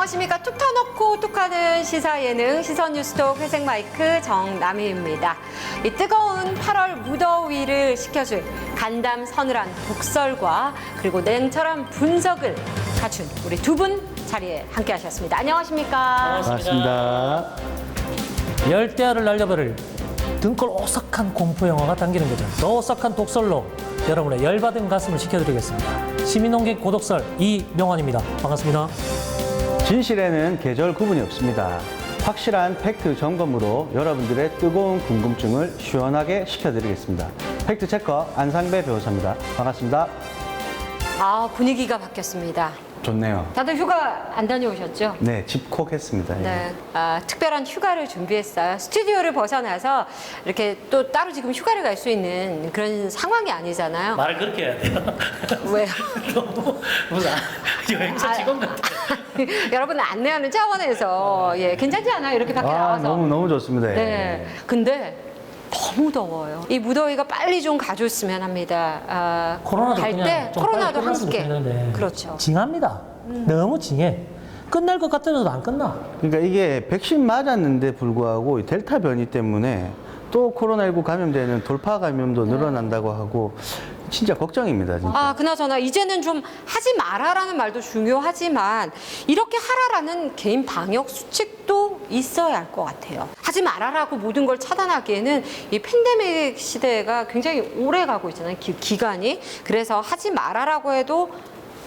안녕하십니까. 툭 터놓고 툭하는 시사예능 시선뉴스톡 회색 마이크 정남희입니다. 이 뜨거운 8월 무더위를 식혀줄 간담 서늘한 독설과 그리고 냉철한 분석을 갖춘 우리 두 분 자리에 함께 하셨습니다. 안녕하십니까. 반갑습니다. 열대야를 날려버릴 등골 오싹한 공포 영화가 당기는 거죠. 더 오싹한 독설로 여러분의 열받은 가슴을 식혀드리겠습니다. 시민농객 고독설 이명환입니다. 반갑습니다. 진실에는 계절 구분이 없습니다. 확실한 팩트 점검으로 여러분들의 뜨거운 궁금증을 시원하게 식혀드리겠습니다. 팩트 체커 안상배 변호사입니다. 반갑습니다. 분위기가 바뀌었습니다. 좋네요. 다들 휴가 안 다녀오셨죠? 네, 집콕했습니다. 네, 특별한 휴가를 준비했어요. 스튜디오를 벗어나서 이렇게 또 따로 지금 휴가를 갈 수 있는 그런 상황이 아니잖아요. 말을 그렇게 해야 돼요. 왜요? 너무 무슨 여행사 직원 같아요. 여러분 안내하는 차원에서 괜찮지 않아요? 이렇게 밖에 나와서. 너무 좋습니다. 네, 근데 너무 더워요. 이 무더위가 빨리 좀 가줬으면 합니다. 코로나도 갈 그냥 때 좀 코로나도 빨리 끝났으면 함께. 좋겠는데. 그렇죠. 징합니다. 너무 징해. 끝날 것 같으면서도 안 끝나. 그러니까 이게 백신 맞았는데 불구하고 이 델타 변이 때문에 또 코로나19 감염되는 돌파 감염도 늘어난다고 하고 진짜 걱정입니다. 진짜. 그나저나 이제는 좀 하지 마라라는 말도 중요하지만 이렇게 하라라는 개인 방역 수칙도 있어야 할 것 같아요. 하지 마라라고 모든 걸 차단하기에는 이 팬데믹 시대가 굉장히 오래 가고 있잖아요. 기간이. 그래서 하지 마라라고 해도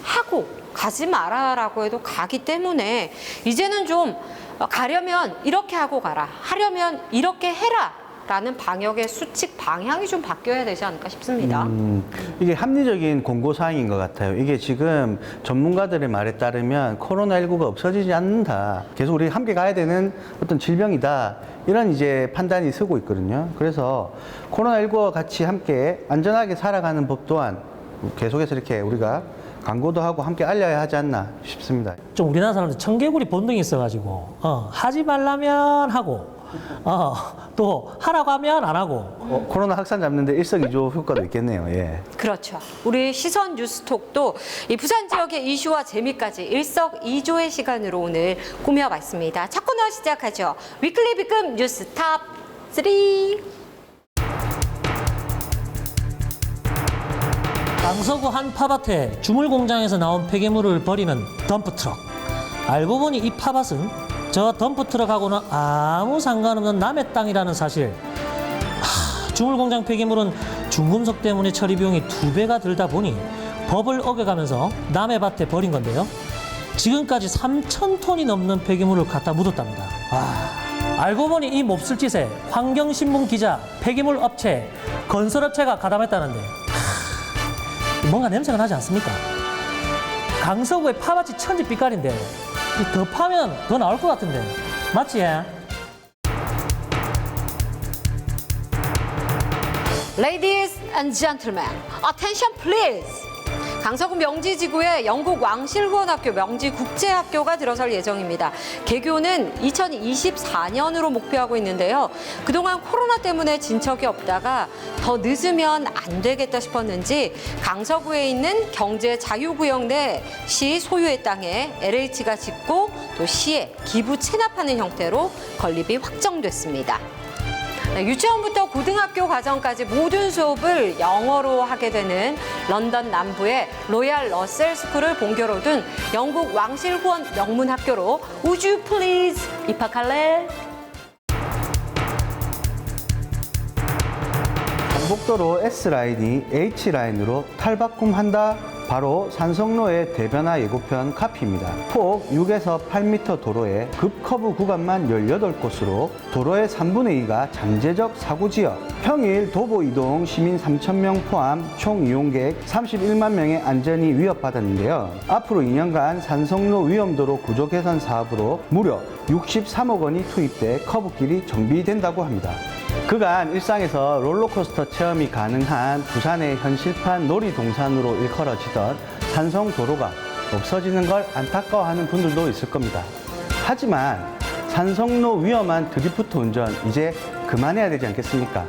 하고 가지 마라라고 해도 가기 때문에 이제는 좀 가려면 이렇게 하고 가라. 하려면 이렇게 해라. 라는 방역의 수칙 방향이 좀 바뀌어야 되지 않을까 싶습니다. 이게 합리적인 공고사항인 것 같아요. 이게 지금 전문가들의 말에 따르면 코로나19가 없어지지 않는다. 계속 우리 함께 가야 되는 어떤 질병이다. 이런 이제 판단이 서고 있거든요. 그래서 코로나19와 같이 함께 안전하게 살아가는 법 또한 계속해서 이렇게 우리가 광고도 하고 함께 알려야 하지 않나 싶습니다. 좀 우리나라 사람들 청개구리 본능이 있어가지고 하지 말라면 하고 또 하라고 하면 안 하고 코로나 확산 잡는데 일석이조 효과도 있겠네요. 예. 그렇죠. 우리 시선 뉴스톡도 이 부산 지역의 이슈와 재미까지 일석이조의 시간으로 오늘 꾸며봤습니다. 첫 코너 시작하죠. 위클리 B급 뉴스 탑 3. 강서구 한 팝밭에 주물 공장에서 나온 폐기물을 버리는 덤프트럭. 알고 보니 이 팝밭은 저 덤프트럭하고는 아무 상관없는 남의 땅이라는 사실. 주물 공장 폐기물은 중금속 때문에 처리 비용이 2배가 들다 보니 법을 어겨가면서 남의 밭에 버린 건데요. 지금까지 3,000톤이 넘는 폐기물을 갖다 묻었답니다. 알고 보니 이 몹쓸 짓에 환경신문 기자, 폐기물 업체, 건설업체가 가담했다는데 뭔가 냄새가 나지 않습니까? 강서구의 팝밭이 천지빛깔인데 더 파면 더 나올 것 같은데 맞지? Ladies and gentlemen, attention please. 강서구 명지지구에 영국 왕실후원학교 명지국제학교가 들어설 예정입니다. 개교는 2024년으로 목표하고 있는데요. 그동안 코로나 때문에 진척이 없다가 더 늦으면 안 되겠다 싶었는지 강서구에 있는 경제자유구역 내 시 소유의 땅에 LH가 짓고 또 시에 기부 체납하는 형태로 건립이 확정됐습니다. 유치원부터 고등학교 과정까지 모든 수업을 영어로 하게 되는 런던 남부의 로얄 러셀 스쿨을 본교로 둔 영국 왕실 후원 명문 학교로 Would you please 입학할래? 강북도로 S라인이 H라인으로 탈바꿈한다. 바로 산성로의 대변화 예고편 카피입니다. 폭 6에서 8m 도로에 급커브 구간만 18곳으로 도로의 3분의 2가 잠재적 사고지역, 평일 도보 이동 시민 3,000명 포함 총 이용객 31만 명의 안전이 위협받았는데요. 앞으로 2년간 산성로 위험도로 구조 개선 사업으로 무려 63억 원이 투입돼 커브길이 정비된다고 합니다. 그간 일상에서 롤러코스터 체험이 가능한 부산의 현실판 놀이동산으로 일컬어지던 산성도로가 없어지는 걸 안타까워하는 분들도 있을 겁니다. 하지만 산성로 위험한 드리프트 운전 이제 그만해야 되지 않겠습니까?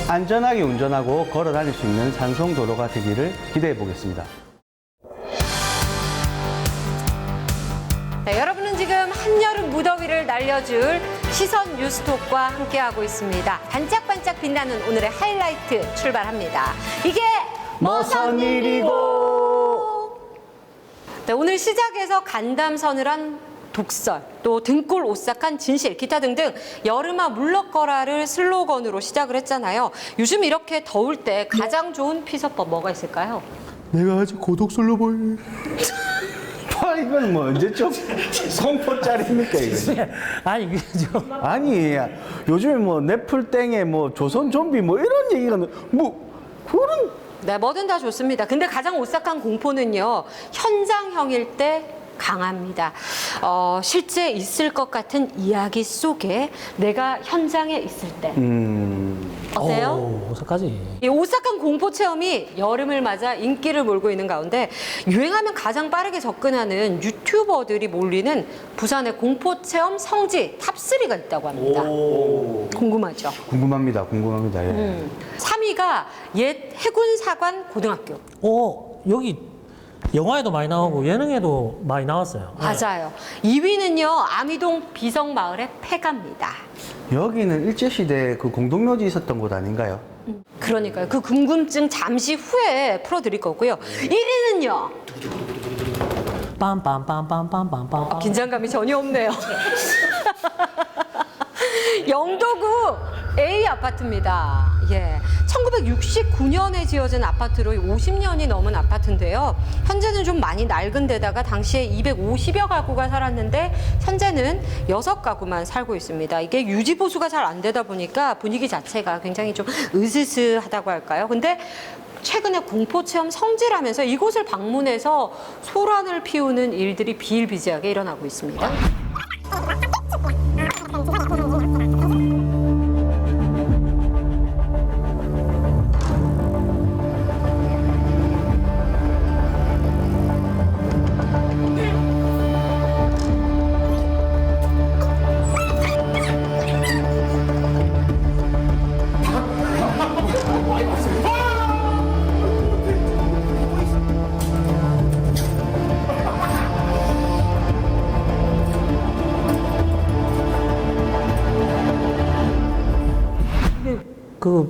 안전하게 운전하고 걸어 다닐 수 있는 산성도로가 되기를 기대해 보겠습니다. 네, 여러분은 시선을 날려줄 시선 뉴스톡과 함께하고 있습니다. 반짝반짝 빛나는 오늘의 하이라이트 출발합니다. 이게 무슨 일이고? 네, 오늘 시작에서 간담 서늘한 독설, 또 등골 오싹한 진실, 기타 등등 여름아 물러거라를 슬로건으로 시작을 했잖아요. 요즘 이렇게 더울 때 가장 좋은 피서법 뭐가 있을까요? 내가 아주 고독설로 보이. 이건 뭐 언제적 공포짜리입니까 이거? 아니 그죠? 아니 요즘에 뭐 넷플땡에 뭐 조선 좀비 뭐 이런 얘기가 뭐 그런 네, 뭐든 다 좋습니다. 근데 가장 오싹한 공포는요, 현장형일 때 강합니다. 실제 있을 것 같은 이야기 속에 내가 현장에 있을 때. 어때요? 어색하지. 이 오싹한 공포 체험이 여름을 맞아 인기를 몰고 있는 가운데 유행하면 가장 빠르게 접근하는 유튜버들이 몰리는 부산의 공포 체험 성지 탑3가 있다고 합니다. 궁금하죠? 궁금합니다. 예. 3위가 옛 해군사관 고등학교. 여기 영화에도 많이 나오고 예능에도 많이 나왔어요. 맞아요. 2위는요, 아미동 비성마을의 폐가입니다. 여기는 일제시대 그 공동묘지 있었던 곳 아닌가요? 그러니까요. 그 궁금증 잠시 후에 풀어드릴 거고요. 1위는요. 빰빰빰빰빰빰빰. 긴장감이 전혀 없네요. 영도구 A 아파트입니다. 예. 1969년에 지어진 아파트로 50년이 넘은 아파트인데요. 현재는 좀 많이 낡은 데다가 당시에 250여 가구가 살았는데 현재는 6가구만 살고 있습니다. 이게 유지 보수가 잘 안 되다 보니까 분위기 자체가 굉장히 좀 으스스하다고 할까요? 근데 최근에 공포체험 성지라면서 이곳을 방문해서 소란을 피우는 일들이 비일비재하게 일어나고 있습니다.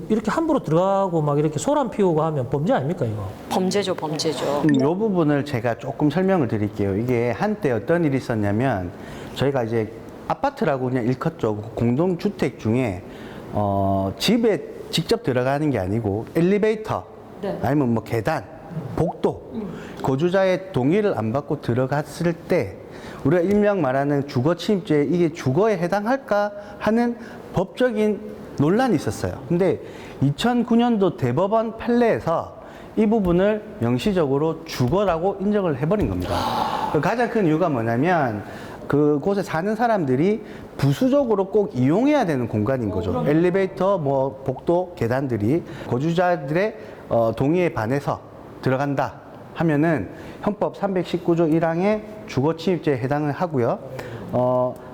이렇게 함부로 들어가고 막 이렇게 소란 피우고 하면 범죄 아닙니까 이거? 범죄죠, 범죄죠. 이 부분을 제가 조금 설명을 드릴게요. 이게 한때 어떤 일이 있었냐면 저희가 이제 아파트라고 그냥 일컫죠. 공동주택 중에 집에 직접 들어가는 게 아니고 엘리베이터 네. 아니면 뭐 계단, 복도 거주자의 동의를 안 받고 들어갔을 때 우리가 일명 말하는 주거 침입죄 이게 주거에 해당할까 하는 법적인 논란이 있었어요. 근데 2009년도 대법원 판례에서 이 부분을 명시적으로 주거라고 인정을 해버린 겁니다. 가장 큰 이유가 뭐냐면 그곳에 사는 사람들이 부수적으로 꼭 이용해야 되는 공간인 거죠. 엘리베이터, 뭐 복도, 계단들이 거주자들의 동의에 반해서 들어간다 하면은 형법 319조 1항의 주거 침입죄에 해당을 하고요.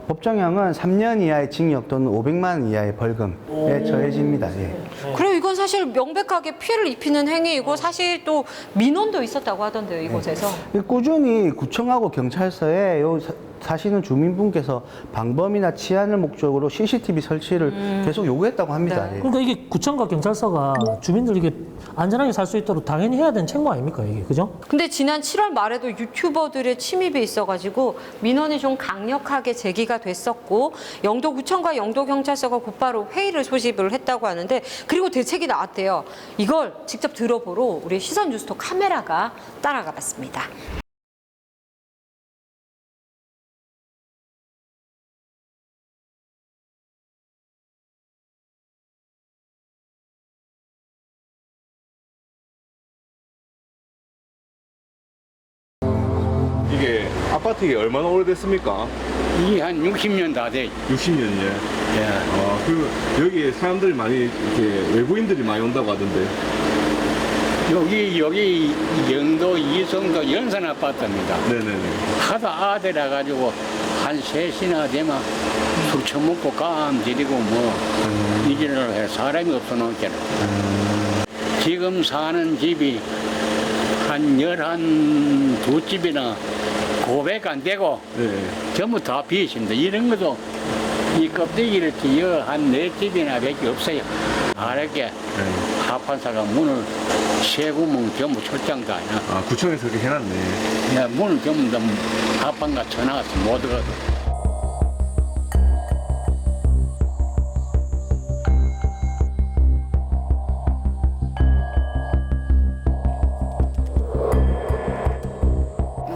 법정형은 3년 이하의 징역 또는 500만 원 이하의 벌금에 처해집니다. 예. 그리고 이건 사실 명백하게 피해를 입히는 행위이고 사실 또 민원도 있었다고 하던데요, 이곳에서. 꾸준히 구청하고 경찰서에 사시는 주민분께서 방범이나 치안을 목적으로 CCTV 설치를 계속 요구했다고 합니다. 네. 예. 그러니까 이게 구청과 경찰서가 주민들 이게 안전하게 살 수 있도록 당연히 해야 되는 책무 아닙니까 이게, 그죠? 근데 지난 7월 말에도 유튜버들의 침입이 있어가지고 민원이 좀 강력하게 제기가 됐었고 영도구청과 영도경찰서가 곧바로 회의를 소집을 했다고 하는데 그리고 대책이 나왔대요. 이걸 직접 들어보러 우리 시선 뉴스톡 카메라가 따라가 봤습니다. 이게 아파트가 얼마나 오래됐습니까? 이게 한 60년 다 돼. 60년이요. 예. 그리고 여기 사람들이 많이 이렇게 외부인들이 많이 온다고 하던데. 여기 영도 이성도 연산 아파트입니다. 네네네. 하도 아들 해가지고 한 3시나 되면 술 처먹고 깜지리고 뭐 이질을 해. 사람이 없어 놓겠네. 지금 사는 집이 한 12집이나 500 안 되고 네. 전부 다 비어 있습니다. 이런 것도 이 껍데기를 한 4집이나 밖에 없어요. 아랫게 합판사가 문을 세 구멍 전부 철장 다 해놔. 아, 구청에서 그렇게 해놨네. 야, 문을 전부 다 합판가 쳐나가서 못 들어가도.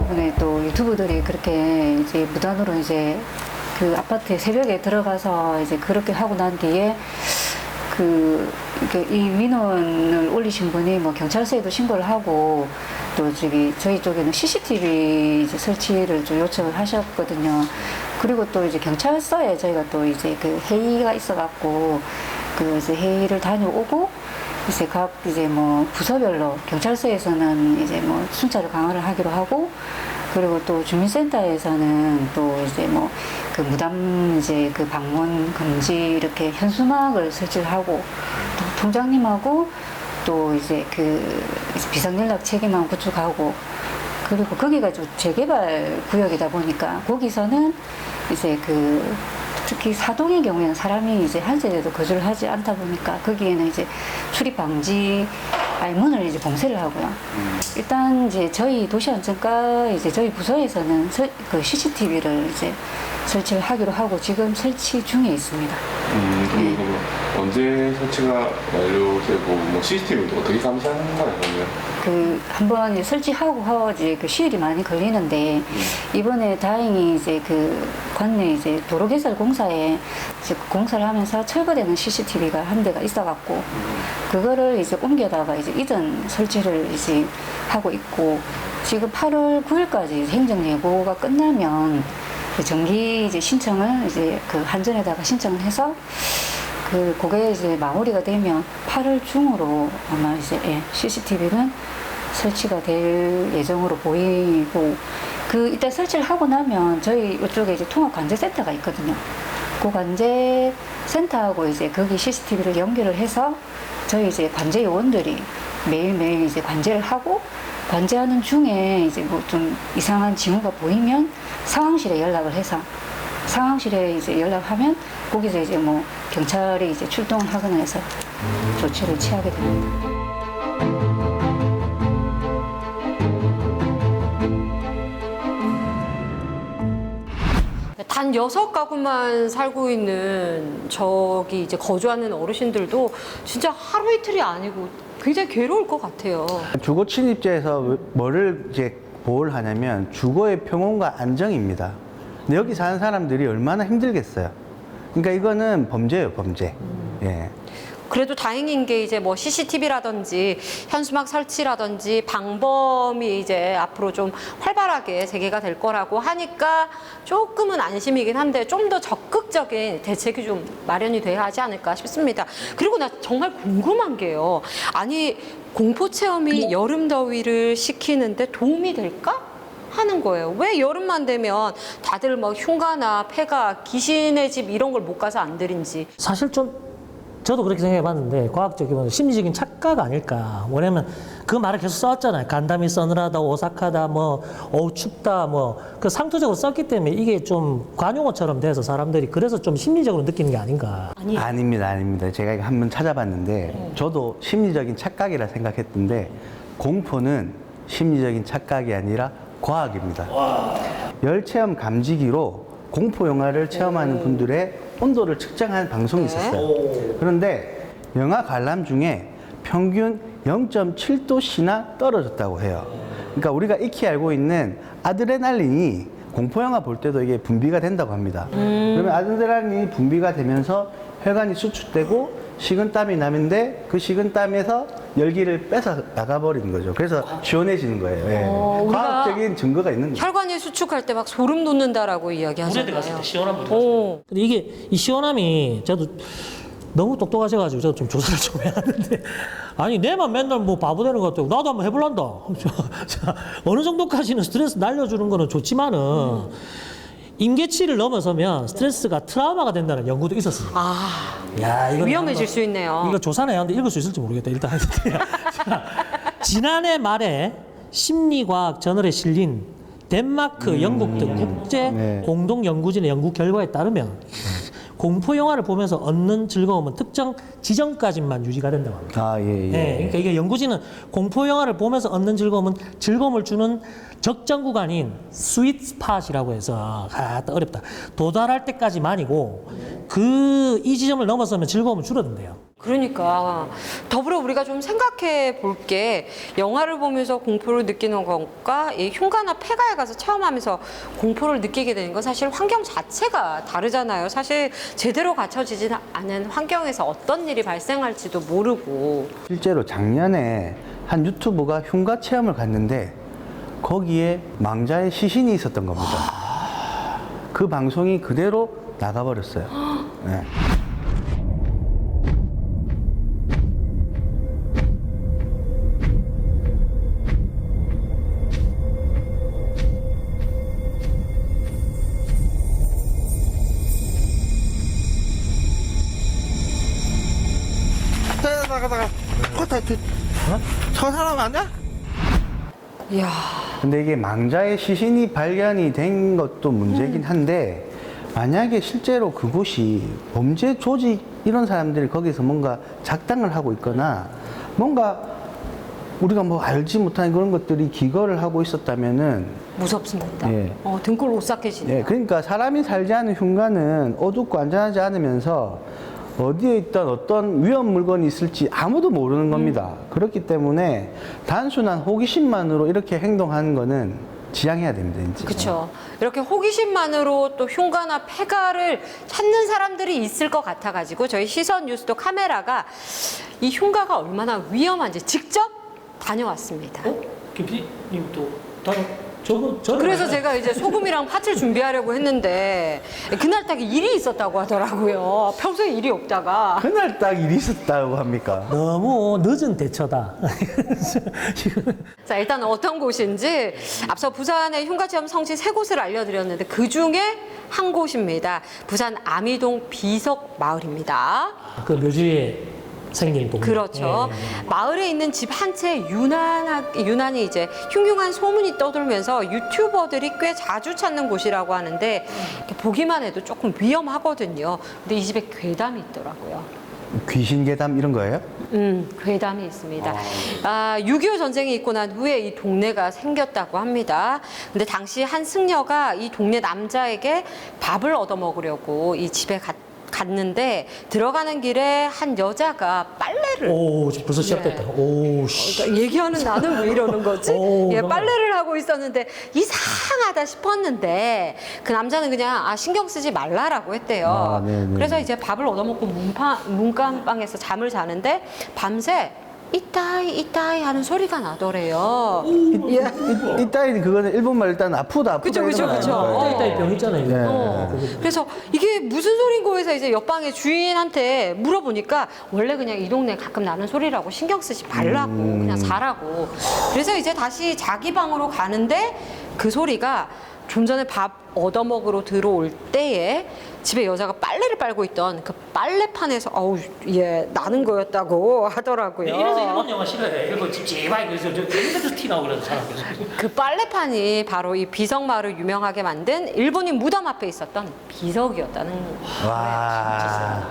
이번에 또 유튜브들이 그렇게 이제 무단으로 이제 그 아파트에 새벽에 들어가서 이제 그렇게 하고 난 뒤에 이 민원을 올리신 분이 뭐 경찰서에도 신고를 하고 또 저희 쪽에는 CCTV 이제 설치를 좀 요청을 하셨거든요. 그리고 또 이제 경찰서에 저희가 또 이제 그 회의가 있어갖고 그 이제 회의를 다녀오고 이제 각 이제 뭐 부서별로 경찰서에서는 이제 뭐 순찰을 강화를 하기로 하고 그리고 또 주민센터에서는 또 이제 뭐 그 무단 이제 그 방문 금지 이렇게 현수막을 설치를 하고 또 통장님하고 또 이제 그 비상연락 체계만 구축하고 그리고 거기가 좀 재개발 구역이다 보니까 거기서는 이제 그 특히 사동의 경우에는 사람이 이제 한 세대도 거주를 하지 않다 보니까 거기에는 이제 출입 방지 문을 이제 봉쇄를 하고요. 일단 이제 저희 도시안전과 이제 저희 부서에서는 그 CCTV를 이제 설치를 하기로 하고 지금 설치 중에 있습니다. 그럼 언제 설치가 완료되고 뭐 CCTV도 어떻게 감시하는 거예요, 그러면? 그 한번 이제 설치하고 이제 그 시일이 많이 걸리는데 이번에 다행히 이제 그 관내 이제 도로개설 공사에 이제 공사를 하면서 철거되는 CCTV가 한 대가 있어갖고 그거를 이제 옮겨다가 이제 이전 설치를 이제 하고 있고 지금 8월 9일까지 행정 예고가 끝나면 그 정기 이제 신청을 이제 그 한전에다가 신청을 해서 그게 이제 마무리가 되면 8월 중으로 아마 이제 CCTV는 설치가 될 예정으로 보이고 일단 설치를 하고 나면 저희 이쪽에 이제 통합관제센터가 있거든요. 그 관제센터하고 이제 거기 CCTV를 연결을 해서 저희 이제 관제 요원들이 매일매일 이제 관제를 하고 관제하는 중에 이제 뭐 좀 이상한 징후가 보이면 상황실에 연락을 해서 상황실에 이제 연락하면 거기서 이제 뭐 경찰이 이제 출동을 하거나 해서 조치를 취하게 됩니다. 단 6가구만 살고 있는 저기 이제 거주하는 어르신들도 진짜 하루 이틀이 아니고 굉장히 괴로울 것 같아요. 주거 침입죄에서 뭐를 이제 보호를 하냐면 주거의 평온과 안정입니다. 근데 여기 사는 사람들이 얼마나 힘들겠어요. 그러니까 이거는 범죄예요, 범죄. 예. 그래도 다행인 게 이제 뭐 CCTV라든지 현수막 설치라든지 방범이 이제 앞으로 좀 활발하게 재개가 될 거라고 하니까 조금은 안심이긴 한데 좀 더 적극적인 대책이 좀 마련이 돼야 하지 않을까 싶습니다. 그리고 나 정말 궁금한 게요. 아니, 공포 체험이 여름 더위를 식히는데 도움이 될까? 하는 거예요. 왜 여름만 되면 다들 막 흉가나 폐가, 귀신의 집 이런 걸 못 가서 안 들인지. 사실 좀 저도 그렇게 생각해 봤는데 과학적인 심리적인 착각 아닐까. 뭐냐면 그 말을 계속 써왔잖아요. 간담이 서늘하다, 오싹하다, 뭐 어우 춥다, 뭐 그 상투적으로 썼기 때문에 이게 좀 관용어처럼 돼서 사람들이 그래서 좀 심리적으로 느끼는 게 아닌가. 아닙니다, 아닙니다. 제가 이거 한번 찾아봤는데 저도 심리적인 착각이라 생각했던데 공포는 심리적인 착각이 아니라 과학입니다. 열체험 감지기로 공포 영화를 체험하는 분들의 온도를 측정하는 방송이 있었어요. 그런데 영화 관람 중에 평균 0.7도씨나 떨어졌다고 해요. 그러니까 우리가 익히 알고 있는 아드레날린이 공포 영화 볼 때도 이게 분비가 된다고 합니다. 그러면 아드레날린이 분비가 되면서 혈관이 수축되고 식은땀이 나는데 그 식은땀에서 열기를 뺏어 나가버리는 거죠. 그래서 시원해지는 거예요. 예. 과학적인 증거가 있는 거죠. 혈관이 수축할 때 막 소름 돋는다라고 이야기하잖아요. 물에 들어갔을 때 시원함 오. 근데 이게 이 시원함이 저도 너무 똑똑하셔가지고 저도 좀 조사를 좀 해야 하는데 아니 내만 맨날 뭐 바보 되는 것 같고 나도 한번 해볼란다. 어느 정도까지는 스트레스 날려주는 거는 좋지만은 임계치를 넘어서면 스트레스가 트라우마가 된다는 연구도 있었습니다. 야, 이건 위험해질 수 있네요. 이거 조사는 해야 하는데 읽을 수 있을지 모르겠다. 일단 자, 지난해 말에 심리과학 저널에 실린 덴마크, 영국 등 국제 공동 연구진의 연구 결과에 따르면 공포 영화를 보면서 얻는 즐거움은 특정 지점까지만 유지가 된다고 합니다. 아, 예, 예. 예, 그러니까 이게 연구진은 공포 영화를 보면서 얻는 즐거움은 즐거움을 주는 적정 구간인 스윗 스팟이라고 해서 어렵다. 도달할 때까지만이고 이 지점을 넘어서면 즐거움은 줄어든대요. 그러니까 더불어 우리가 좀 생각해 볼 게 영화를 보면서 공포를 느끼는 것과 이 흉가나 폐가에 가서 체험하면서 공포를 느끼게 되는 건 사실 환경 자체가 다르잖아요. 사실 제대로 갖춰지지 않은 환경에서 어떤 일이 발생할지도 모르고. 실제로 작년에 한 유튜버가 흉가 체험을 갔는데 거기에 망자의 시신이 있었던 겁니다. 그 방송이 그대로 나가버렸어요. 네. 나가다가 저 사람 아니야? 이야. 근데 이게 망자의 시신이 발견이 된 것도 문제긴 한데 만약에 실제로 그곳이 범죄 조직 이런 사람들이 거기서 뭔가 작당을 하고 있거나 뭔가 우리가 뭐 알지 못한 그런 것들이 기거를 하고 있었다면은 무섭습니다. 예. 등골 오싹해지네요. 예, 그러니까 사람이 살지 않은 흉가는 어둡고 안전하지 않으면서 어디에 있던 어떤 위험 물건이 있을지 아무도 모르는 겁니다. 그렇기 때문에 단순한 호기심만으로 이렇게 행동하는 거는 지양해야 됩니다. 이제. 그렇죠. 이렇게 호기심만으로 또 흉가나 폐가를 찾는 사람들이 있을 것 같아가지고 저희 시선 뉴스도 카메라가 이 흉가가 얼마나 위험한지 직접 다녀왔습니다. 김PD님 또 저는 그래서 제가 이제 소금이랑 팥을 준비하려고 했는데 그날 딱 일이 있었다고 하더라고요. 평소에 일이 없다가. 그날 딱 일이 있었다고 합니까? 너무 늦은 대처다. 자, 일단 어떤 곳인지 앞서 부산의 흉가체험 성지 3곳을 알려드렸는데 그 중에 한 곳입니다. 부산 아미동 비석 마을입니다. 그 묘지에 생긴 동네. 그렇죠. 예. 마을에 있는 집 한 채 유난히 이제 흉흉한 소문이 떠돌면서 유튜버들이 꽤 자주 찾는 곳이라고 하는데 보기만 해도 조금 위험하거든요. 근데 이 집에 괴담이 있더라고요. 귀신 괴담 이런 거예요? 괴담이 있습니다. 6.25 전쟁이 있고 난 후에 이 동네가 생겼다고 합니다. 근데 당시 한 승려가 이 동네 남자에게 밥을 얻어먹으려고 이 집에 갔는데 들어가는 길에 한 여자가 빨래를 오, 벌써 시작됐다. 오, 씨. 그러니까 얘기하는 나는 왜 이러는 거지? 오, 예, 너무- 빨래를 하고 있었는데 이상하다 싶었는데 그 남자는 그냥 신경 쓰지 말라라고 했대요. 아, 네네. 그래서 이제 밥을 얻어먹고 문간방에서 잠을 자는데 밤새 이따이 하는 소리가 나더래요. 예. 이따위 그거는 일본말 일단 아프다 그쵸, 이런 그쵸, 거 그쵸. 아닌가요? 이따위 병 있잖아요. 네. 그래서 이게 무슨 소린고 해서 이제 옆방의 주인한테 물어보니까 원래 그냥 이 동네 가끔 나는 소리라고 신경 쓰지 말라고 그냥 자라고. 그래서 이제 다시 자기 방으로 가는데 그 소리가 좀 전에 밥 얻어먹으러 들어올 때에 집에 여자가 빨래를 빨고 있던 그 빨래판에서 나는 거였다고 하더라고요. 이래서 일본 영화 싫어해. 일본 찝찝하게 그래서 저 계속 티 나고 그래서 사람 그 빨래판이 바로 이 비석마을을 유명하게 만든 일본인 무덤 앞에 있었던 비석이었다는 거예요. 와.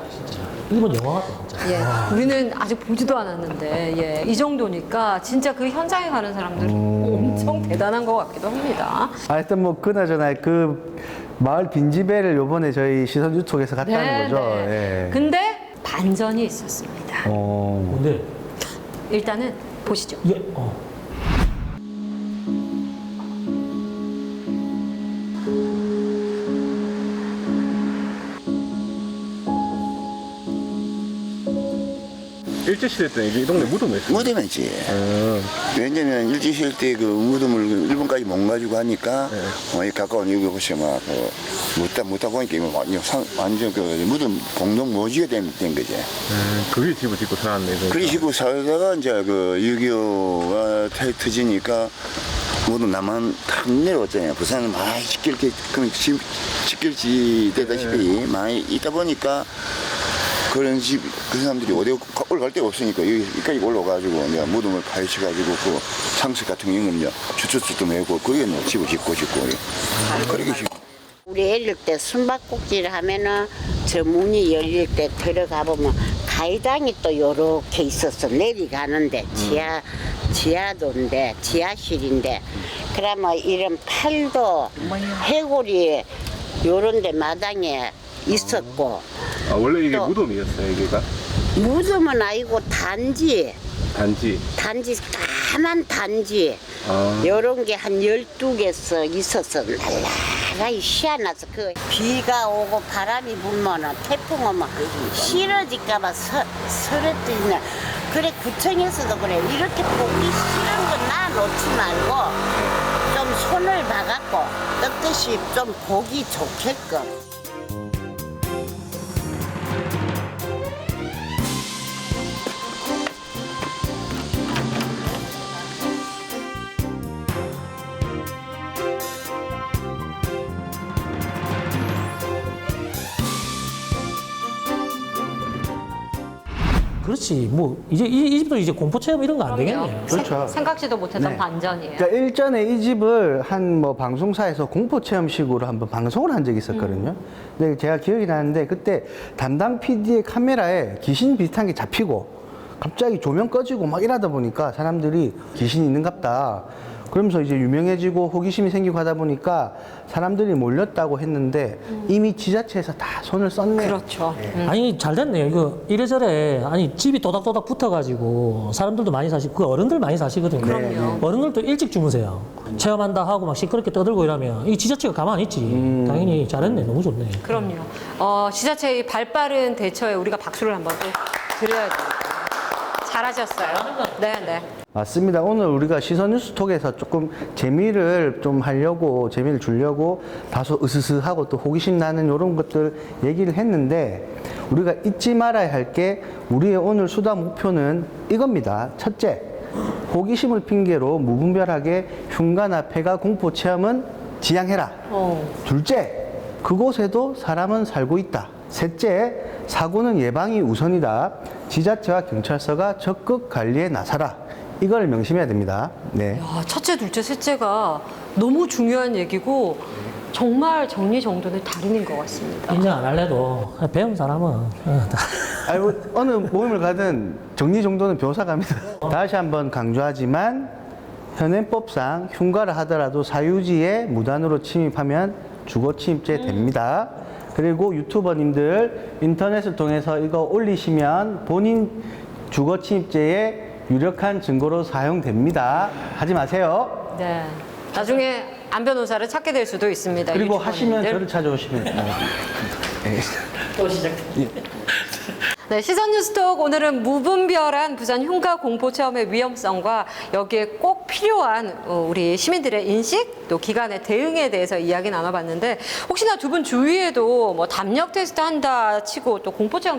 일본 영화 같다 진짜. 예, 우리는 아직 보지도 않았는데 이 정도니까 진짜 그 현장에 가는 사람들은 엄청 대단한 것 같기도 합니다. 하여튼 뭐 그나저나 그 마을 빈집애를 요번에 저희 시선 유튜브에서 갔다는 거죠. 예. 근데 반전이 있었습니다. 근데 일단은 보시죠. 예, 일제시대 때 이 동네 무덤이었어요. 무덤이지. 왜냐면 일제시대 때 그 무덤을 일본까지 못 가지고 하니까 이 가까운 이곳에 막 묻다 보니까 이거 완전 그 무덤 공동 모지가 된 거지. 그게 집을 짓고 살았네. 그러니까. 그러시고 살다가 이제 그 6.25가 터지니까 모두 남한 탁 내려왔잖아요. 부산은 많이 직결지 되다시피 많이 있다 보니까 그런 집, 그 사람들이 어디 올라갈 데가 없으니까 여기까지 올라가가지고 이제 무덤을 파헤쳐가지고 그 상식 같은 경우는 이제 주춧주춧 메고 거기에 집을 짓고 그렇게 짓고. 우리 어릴 때 숨바꼭질 하면은 저 문이 열릴 때 들어가 보면 가이당이 또 요렇게 있었어. 내려가는데 지하도인데 지하실인데 그러면 이런 팔도 해골이 요런데 마당에 있었고 아, 원래 이게 또 무덤이었어요, 여기가? 무덤은 아니고 단지 까만 단지 요런 게 한 12개서 있었어. 날라라이 희한해서 그 비가 오고 바람이 불면은 태풍 오면 싫어질까봐 서러뜨리는 그래 구청에서도 그래 이렇게 보기 싫은 건 놔놓지 말고 좀 손을 봐갖고 뜻뜻이 좀 보기 좋게끔. 그렇지. 뭐 이제 이 집도 이제 공포 체험 이런 거 안 되겠네. 그렇죠. 생각지도 못했던 네. 반전이에요. 그러니까 일전에 이 집을 한 뭐 방송사에서 공포 체험식으로 한번 방송을 한 적이 있었거든요. 근데 제가 기억이 나는데 그때 담당 PD의 카메라에 귀신 비슷한 게 잡히고 갑자기 조명 꺼지고 막 이러다 보니까 사람들이 귀신이 있는갑다. 그러면서 이제 유명해지고 호기심이 생기고 하다 보니까 사람들이 몰렸다고 했는데 이미 지자체에서 다 손을 썼네요. 그렇죠. 아니 잘 됐네요. 이거 이래저래 아니 집이 도닥도닥 붙어가지고 사람들도 많이 사시고 그 어른들 많이 사시거든요. 그럼요. 어른들도 일찍 주무세요. 체험한다 하고 막 시끄럽게 떠들고 이러면 이 지자체가 가만히 있지. 당연히 잘했네. 너무 좋네. 그럼요. 지자체의 발빠른 대처에 우리가 박수를 한번 또 드려야 됩니다. 잘하셨어요. 네. 맞습니다. 오늘 우리가 시선 뉴스톡에서 조금 재미를 좀 하려고, 재미를 주려고 다소 으스스하고 또 호기심 나는 이런 것들 얘기를 했는데 우리가 잊지 말아야 할 게 우리의 오늘 수다 목표는 이겁니다. 첫째, 호기심을 핑계로 무분별하게 흉가나 폐가 공포 체험은 지양해라. 둘째, 그곳에도 사람은 살고 있다. 셋째, 사고는 예방이 우선이다. 지자체와 경찰서가 적극 관리에 나서라. 이걸 명심해야 됩니다. 네. 야, 첫째, 둘째, 셋째가 너무 중요한 얘기고 정말 정리정돈의 달인인 것 같습니다. 인정 안 할래도 배운 사람은 아이고, 어느 모임을 가든 정리정돈은 변호사가 합니다. 다시 한번 강조하지만 현행법상 흉가를 하더라도 사유지에 무단으로 침입하면 주거침입죄 됩니다. 그리고 유튜버님들 인터넷을 통해서 이거 올리시면 본인 주거침입죄에 유력한 증거로 사용됩니다. 하지 마세요. 네. 나중에 안 변호사를 찾게 될 수도 있습니다. 그리고 유튜버님들. 하시면 저를 찾아오시면. 또 시작. 네, 시선 뉴스톡 오늘은 무분별한 부산 흉가 공포 체험의 위험성과 여기에 꼭 필요한 우리 시민들의 인식 또 기관의 대응에 대해서 이야기 나눠봤는데 혹시나 두 분 주위에도 뭐 담력 테스트 한다 치고 또 공포 체험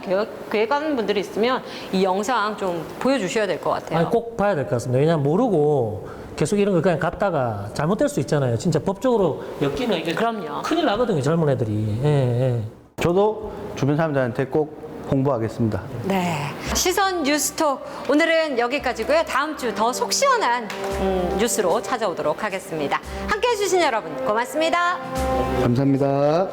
계획하는 분들이 있으면 이 영상 좀 보여주셔야 될 것 같아요. 아니, 꼭 봐야 될 것 같습니다. 왜냐하면 모르고 계속 이런 거 그냥 갔다가 잘못될 수 있잖아요. 진짜 법적으로 엮이면 이게 그럼요. 큰일 나거든요. 젊은 애들이. 예. 저도 주변 사람들한테 꼭 홍보하겠습니다. 네. 시선 뉴스톡 오늘은 여기까지고요. 다음 주 더 속 시원한 뉴스로 찾아오도록 하겠습니다. 함께해 주신 여러분 고맙습니다. 감사합니다.